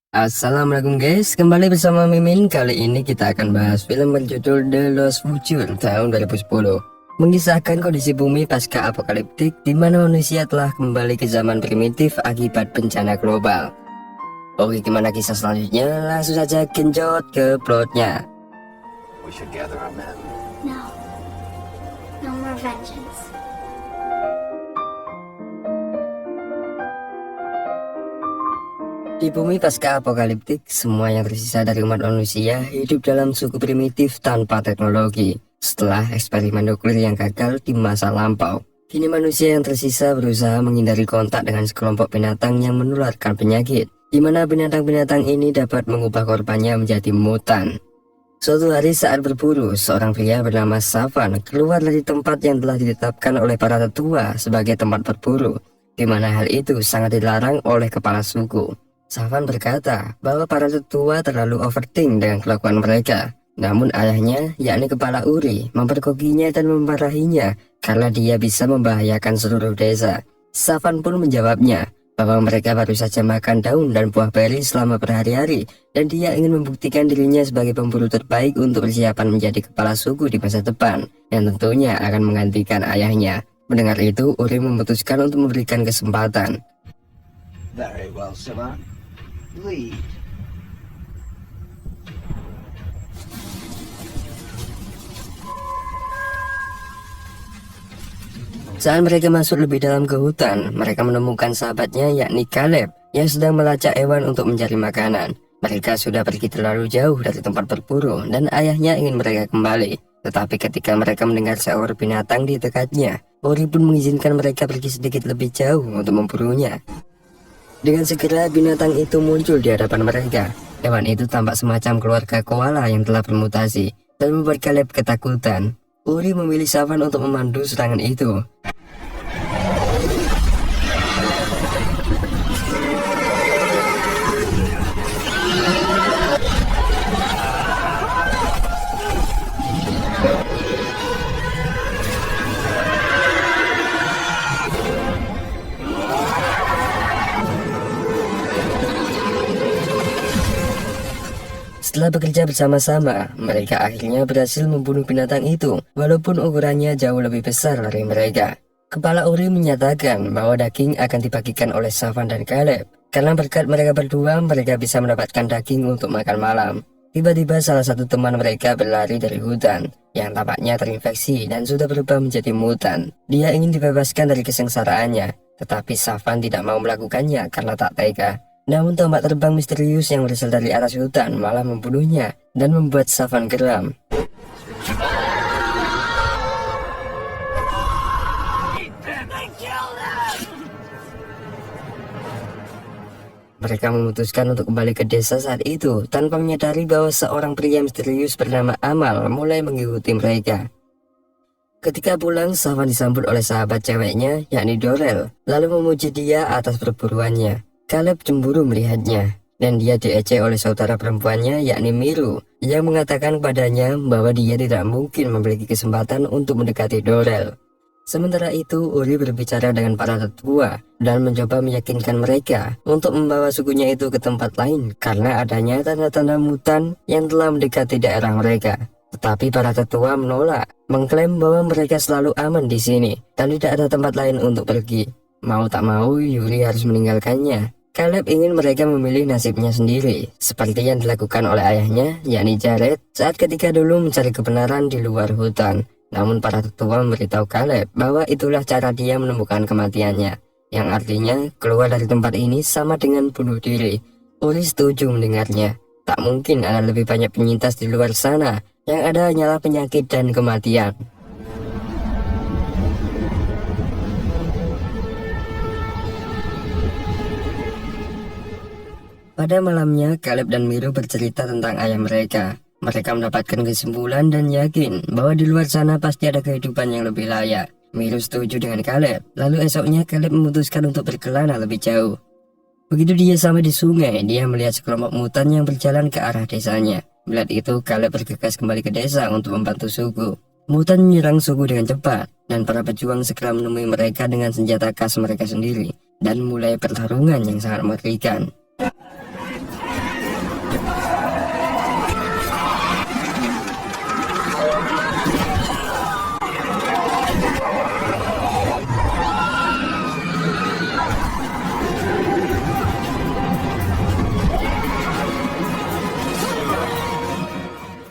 Assalamualaikum guys, kembali bersama Mimin. Kali ini kita akan bahas film berjudul The Lost Future tahun 2010. Mengisahkan kondisi bumi pasca apokaliptik di mana manusia telah kembali ke zaman primitif akibat bencana global. Oke, gimana kisah selanjutnya? Langsung saja genjot ke plotnya. We should gather our men. No. No more vengeance. Di bumi pasca apokaliptik, semua yang tersisa dari umat manusia hidup dalam suku primitif tanpa teknologi. Setelah eksperimen nuklir yang gagal di masa lampau, kini manusia yang tersisa berusaha menghindari kontak dengan sekelompok binatang yang menularkan penyakit, di mana binatang-binatang ini dapat mengubah korbannya menjadi mutan. Suatu hari saat berburu, seorang pria bernama Savan keluar dari tempat yang telah ditetapkan oleh para tetua sebagai tempat berburu, di mana hal itu sangat dilarang oleh kepala suku. Savan berkata bahwa para tetua terlalu overthink dengan kelakuan mereka. Namun ayahnya, yakni kepala Uri, memperkokinya dan memarahinya karena dia bisa membahayakan seluruh desa. Savan pun menjawabnya bahwa mereka baru saja makan daun dan buah beri selama berhari-hari, dan dia ingin membuktikan dirinya sebagai pemburu terbaik untuk persiapan menjadi kepala suku di masa depan, yang tentunya akan menggantikan ayahnya. Mendengar itu, Uri memutuskan untuk memberikan kesempatan. Very well, Savan. Lead. Saat mereka masuk lebih dalam ke hutan, mereka menemukan sahabatnya yakni Caleb yang sedang melacak hewan untuk mencari makanan. Mereka sudah pergi terlalu jauh dari tempat berburu dan ayahnya ingin mereka kembali. Tetapi ketika mereka mendengar seekor binatang di dekatnya, Uri pun mengizinkan mereka pergi sedikit lebih jauh untuk memburunya. Dengan segera binatang itu muncul di hadapan mereka. Hewan itu tampak semacam keluarga koala yang telah bermutasi dan membuat Caleb ketakutan. Uri memilih Savan untuk memandu serangan itu. Setelah bekerja bersama-sama, mereka akhirnya berhasil membunuh binatang itu, walaupun ukurannya jauh lebih besar dari mereka. Kepala Uri menyatakan bahwa daging akan dibagikan oleh Savan dan Caleb, karena berkat mereka berdua, mereka bisa mendapatkan daging untuk makan malam. Tiba-tiba salah satu teman mereka berlari dari hutan, yang tampaknya terinfeksi dan sudah berubah menjadi mutan. Dia ingin dibebaskan dari kesengsaraannya, tetapi Savan tidak mau melakukannya karena tak tega. Namun tombak terbang misterius yang berasal dari atas hutan malah membunuhnya dan membuat Savan geram. Mereka memutuskan untuk kembali ke desa saat itu tanpa menyadari bahwa seorang pria misterius bernama Amal mulai mengikuti mereka. Ketika pulang, Savan disambut oleh sahabat ceweknya yakni Dorel, lalu memuji dia atas perburuannya. Caleb cemburu melihatnya, dan dia diejek oleh saudara perempuannya yakni Miru, yang mengatakan kepadanya bahwa dia tidak mungkin memiliki kesempatan untuk mendekati Dorel. Sementara itu, Uri berbicara dengan para tetua dan mencoba meyakinkan mereka untuk membawa sukunya itu ke tempat lain karena adanya tanda-tanda mutan yang telah mendekati daerah mereka. Tetapi para tetua menolak, mengklaim bahwa mereka selalu aman di sini dan tidak ada tempat lain untuk pergi. Mau tak mau, Yuri harus meninggalkannya. Caleb ingin mereka memilih nasibnya sendiri, seperti yang dilakukan oleh ayahnya, yakni Jared, saat ketika dulu mencari kebenaran di luar hutan. Namun para tetua memberitahu Caleb bahwa itulah cara dia menemukan kematiannya, yang artinya keluar dari tempat ini sama dengan bunuh diri. Uri setuju mendengarnya. Tak mungkin ada lebih banyak penyintas di luar sana, yang ada hanyalah penyakit dan kematian. Pada malamnya, Caleb dan Miru bercerita tentang ayah mereka. Mereka mendapatkan kesimpulan dan yakin bahwa di luar sana pasti ada kehidupan yang lebih layak. Miru setuju dengan Caleb, lalu esoknya Caleb memutuskan untuk berkelana lebih jauh. Begitu dia sampai di sungai, dia melihat sekelompok mutan yang berjalan ke arah desanya. Melihat itu, Caleb bergegas kembali ke desa untuk membantu suku. Mutan menyerang suku dengan cepat, dan para pejuang segera menemui mereka dengan senjata khas mereka sendiri, dan mulai pertarungan yang sangat mengerikan.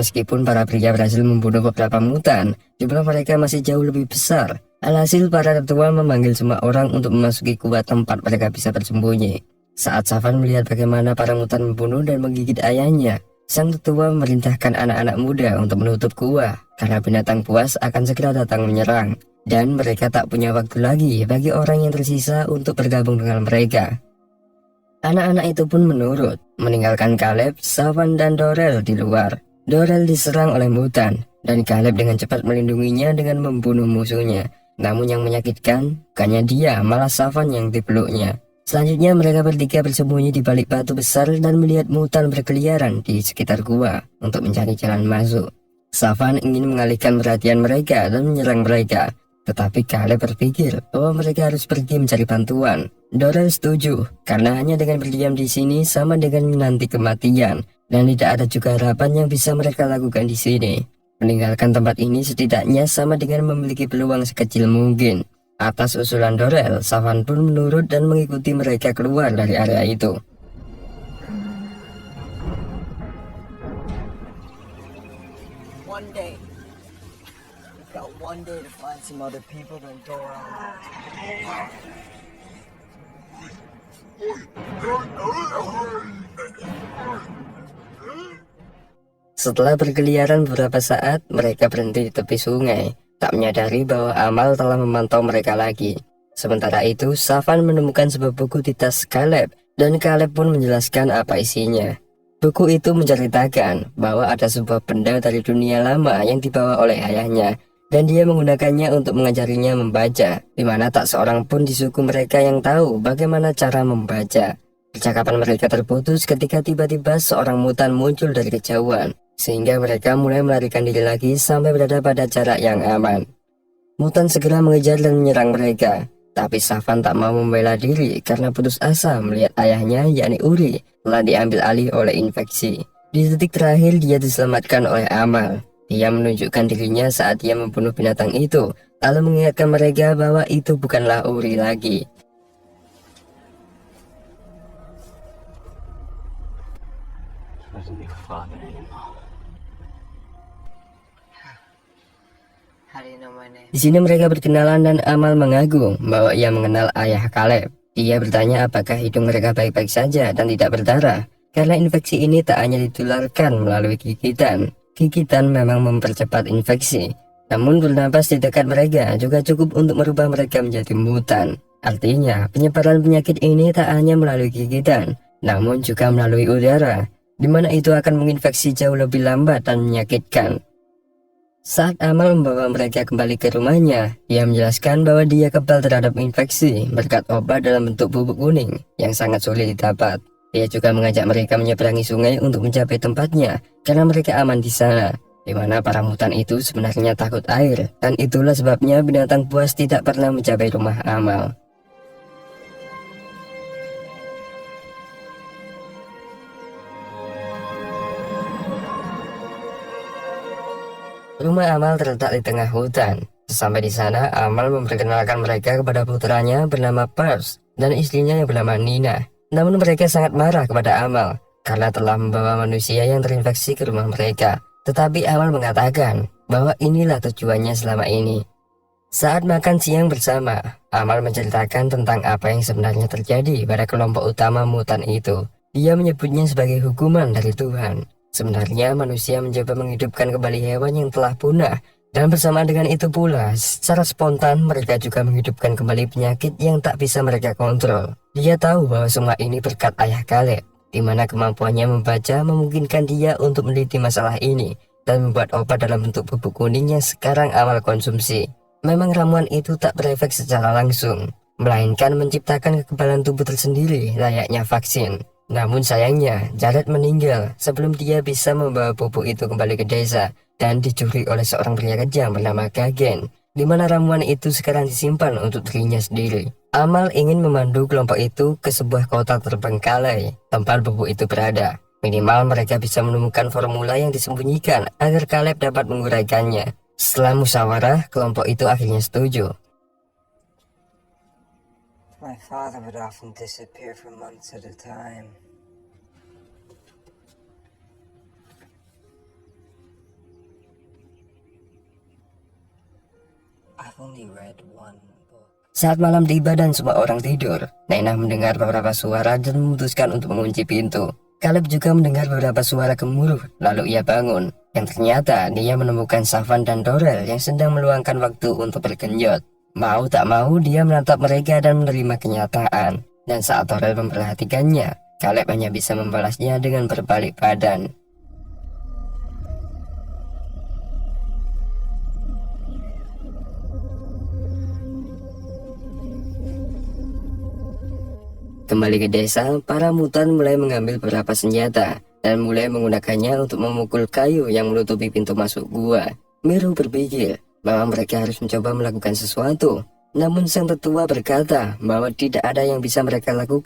Meskipun para pria berhasil membunuh beberapa mutan, jumlah mereka masih jauh lebih besar. Alhasil para tetua memanggil semua orang untuk memasuki gua tempat mereka bisa bersembunyi. Saat Savan melihat bagaimana para mutan membunuh dan menggigit ayahnya, sang tetua memerintahkan anak-anak muda untuk menutup gua karena binatang buas akan segera datang menyerang. Dan mereka tak punya waktu lagi bagi orang yang tersisa untuk bergabung dengan mereka. Anak-anak itu pun menurut, meninggalkan Caleb, Savan, dan Dorel di luar. Dorel diserang oleh mutan, dan Caleb dengan cepat melindunginya dengan membunuh musuhnya. Namun yang menyakitkan, bukannya dia, malah Savan yang dipeluknya. Selanjutnya mereka bertiga bersembunyi di balik batu besar dan melihat mutan berkeliaran di sekitar gua untuk mencari jalan masuk. Savan ingin mengalihkan perhatian mereka dan menyerang mereka. Tetapi Caleb berpikir bahwa mereka harus pergi mencari bantuan. Dorel setuju, karena hanya dengan berdiam di sini sama dengan menanti kematian. Dan tidak ada juga harapan yang bisa mereka lakukan di sini. Meninggalkan tempat ini setidaknya sama dengan memiliki peluang sekecil mungkin. Atas usulan Dorel, Savan pun menurut dan mengikuti mereka keluar dari area itu. One day. We've got one day to find some other people than Dora. Setelah berkeliaran beberapa saat, mereka berhenti di tepi sungai, tak menyadari bahwa Amal telah memantau mereka lagi. Sementara itu, Savan menemukan sebuah buku di tas Caleb, dan Caleb pun menjelaskan apa isinya. Buku itu menceritakan bahwa ada sebuah benda dari dunia lama yang dibawa oleh ayahnya, dan dia menggunakannya untuk mengajarinya membaca, di mana tak seorang pun di suku mereka yang tahu bagaimana cara membaca. Percakapan mereka terputus ketika tiba-tiba seorang mutan muncul dari kejauhan, sehingga mereka mulai melarikan diri lagi sampai berada pada jarak yang aman. Mutan segera mengejar dan menyerang mereka, tapi Savan tak mau membela diri karena putus asa melihat ayahnya, yakni Uri, telah diambil alih oleh infeksi. Di detik terakhir dia diselamatkan oleh Amal. Dia menunjukkan dirinya saat dia membunuh binatang itu, lalu mengingatkan mereka bahwa itu bukanlah Uri lagi. Doesn't be fun anymore. How do you know my name? Di sini mereka berkenalan dan Amal mengaku bahwa ia mengenal ayah Caleb. Dia bertanya apakah hidung mereka baik-baik saja dan tidak berdarah, karena infeksi ini tak hanya ditularkan melalui gigitan. Gigitan memang mempercepat infeksi, namun bernapas di dekat mereka juga cukup untuk merubah mereka menjadi mutan. Artinya, penyebaran penyakit ini tak hanya melalui gigitan, namun juga melalui udara, di mana itu akan menginfeksi jauh lebih lambat dan menyakitkan. Saat Amal membawa mereka kembali ke rumahnya, ia menjelaskan bahwa dia kebal terhadap infeksi berkat obat dalam bentuk bubuk kuning yang sangat sulit didapat. Dia juga mengajak mereka menyeberangi sungai untuk mencapai tempatnya karena mereka aman di sana, di mana para mutan itu sebenarnya takut air, dan itulah sebabnya binatang buas tidak pernah mencapai rumah Amal. Rumah Amal terletak di tengah hutan. Sampai di sana, Amal memperkenalkan mereka kepada putranya bernama Pars dan istrinya yang bernama Nina. Namun mereka sangat marah kepada Amal karena telah membawa manusia yang terinfeksi ke rumah mereka. Tetapi Amal mengatakan bahwa inilah tujuannya selama ini. Saat makan siang bersama, Amal menceritakan tentang apa yang sebenarnya terjadi pada kelompok utama mutan itu. Dia menyebutnya sebagai hukuman dari Tuhan. Sebenarnya manusia mencoba menghidupkan kembali hewan yang telah punah, dan bersamaan dengan itu pula, secara spontan mereka juga menghidupkan kembali penyakit yang tak bisa mereka kontrol. Dia tahu bahwa semua ini berkat ayah Caleb, di mana kemampuannya membaca memungkinkan dia untuk meneliti masalah ini dan membuat obat dalam bentuk bubuk kuning yang sekarang Amal konsumsi. Memang ramuan itu tak berefek secara langsung, melainkan menciptakan kekebalan tubuh tersendiri layaknya vaksin. Namun sayangnya, Jared meninggal sebelum dia bisa membawa bubuk itu kembali ke desa dan dicuri oleh seorang pria kejam bernama Kagen, di mana ramuan itu sekarang disimpan untuk dirinya sendiri. Amal ingin memandu kelompok itu ke sebuah kota terbengkalai tempat bubuk itu berada. Minimal mereka bisa menemukan formula yang disembunyikan agar Caleb dapat menguraikannya. Setelah musyawarah, kelompok itu akhirnya setuju. My father would often disappear for months at a time. only read one book. Saat malam tiba dan semua orang tidur, Nainah mendengar beberapa suara dan memutuskan untuk mengunci pintu. Caleb juga mendengar beberapa suara gemuruh, lalu ia bangun. Yang ternyata dia menemukan Savan dan Dorel yang sedang meluangkan waktu untuk berkenyot. Mau tak mau dia menatap mereka dan menerima kenyataan. Dan saat Dorel memperhatikannya, Caleb hanya bisa membalasnya dengan berbalik badan. Kembali ke desa, para mutan mulai mengambil beberapa senjata dan mulai menggunakannya untuk memukul kayu yang menutupi pintu masuk gua. Meru berpikir bahwa mereka harus mencoba melakukan sesuatu, namun sang tetua berkata bahwa tidak ada yang bisa mereka lakukan.